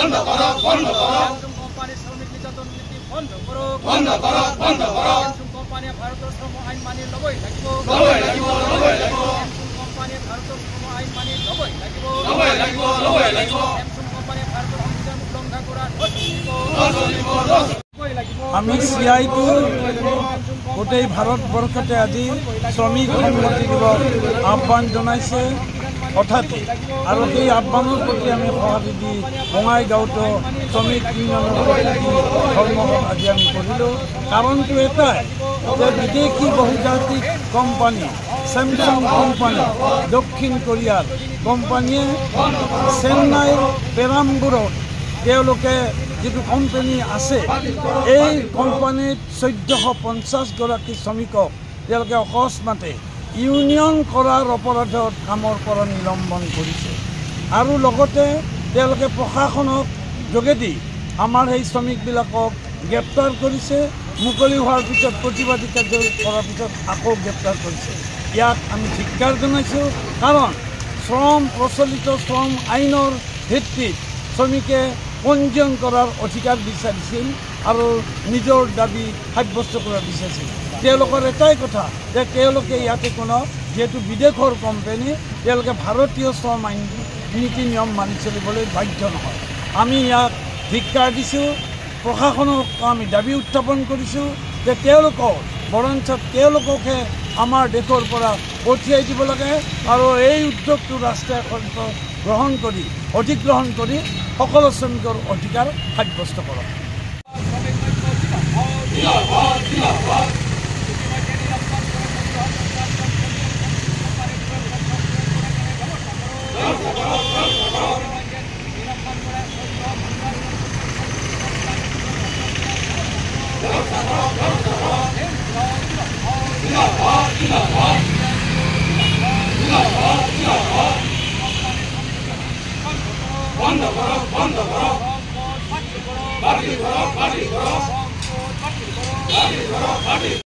কোম্পানির শ্রমিক নির্যাতন নীতি বন্ধ করুক। কোম্পানিয়ে ভারতের শ্রম আইন মানি লবই লাগিব। কোম্পানিয়ে ভারতের শ্রম আইন মানি লবই লাগিব। কোম্পানিয়ে ভারতের সংবিধান উলংঘা করার আমি CITU গোটেই ভাৰতবৰ্ষতে আজি শ্ৰমিক সংহতি দিৱস আহ্বান জনাইছে হঠাতে আৰু সেই আহ্বানৰ প্ৰতি আমি সঁহাৰি দি বঙাইগাঁৱতো শ্ৰমিক ইউনিয়নৰ প্ৰতিনিধি ধৰ্মঘট আজি আমি কৰিলোঁ। কাৰণটো এটাই যে বিদেশী বহুজাতিক কোম্পানী ছেমছাং কোম্পানী দক্ষিণ কোৰিয়াৰ কোম্পানীয়ে চেন্নাইৰ পেৰাম্বুৰত তেওঁলোকে যিটো কোম্পানী আছে এই কোম্পানীত 1450 গৰাকী শ্ৰমিকক তেওঁলোকে অকস্মাতে ইউনিয়ন কৰাৰ অপৰাধত কামৰ পৰা নিলম্বন কৰিছে আৰু লগতে তেওঁলোকে প্ৰশাসনক যোগেদি আমাৰ সেই শ্ৰমিকবিলাকক গ্ৰেপ্তাৰ কৰিছে। মুকলি হোৱাৰ পিছত প্ৰতিবাদী কাৰ্য কৰাৰ পিছত আকৌ গ্ৰেপ্তাৰ কৰিছে। ইয়াক আমি ধিক্কাৰ জনাইছোঁ। কাৰণ প্ৰচলিত শ্ৰম আইনৰ ভিত্তিত শ্ৰমিকে পঞ্জীয়ন কৰাৰ অধিকাৰ বিচাৰিছিল আৰু নিজৰ দাবী সাব্যস্ত কৰা বিচাৰিছিল। তেওঁলোকৰ এটাই কথা যে তেওঁলোকে ইয়াতে কোনো যিহেতু বিদেশৰ কোম্পানী তেওঁলোকে ভাৰতীয় শ্ৰম আইন নীতি নিয়ম মানি চলিবলৈ বাধ্য নহয়। আমি ইয়াক ধিক্কাৰ দিছোঁ। প্ৰশাসনক আমি দাবী উত্থাপন কৰিছোঁ যে তেওঁলোকক বৰঞ্চ তেওঁলোককে আমাৰ দেশৰ পৰা পঠিয়াই দিব লাগে আৰু এই উদ্যোগটো ৰাষ্ট্ৰীয় অধিগ্ৰহণ কৰি সকলো শ্ৰমিকৰ অধিকাৰ সাব্যস্ত কৰক। বন্ধ কৰক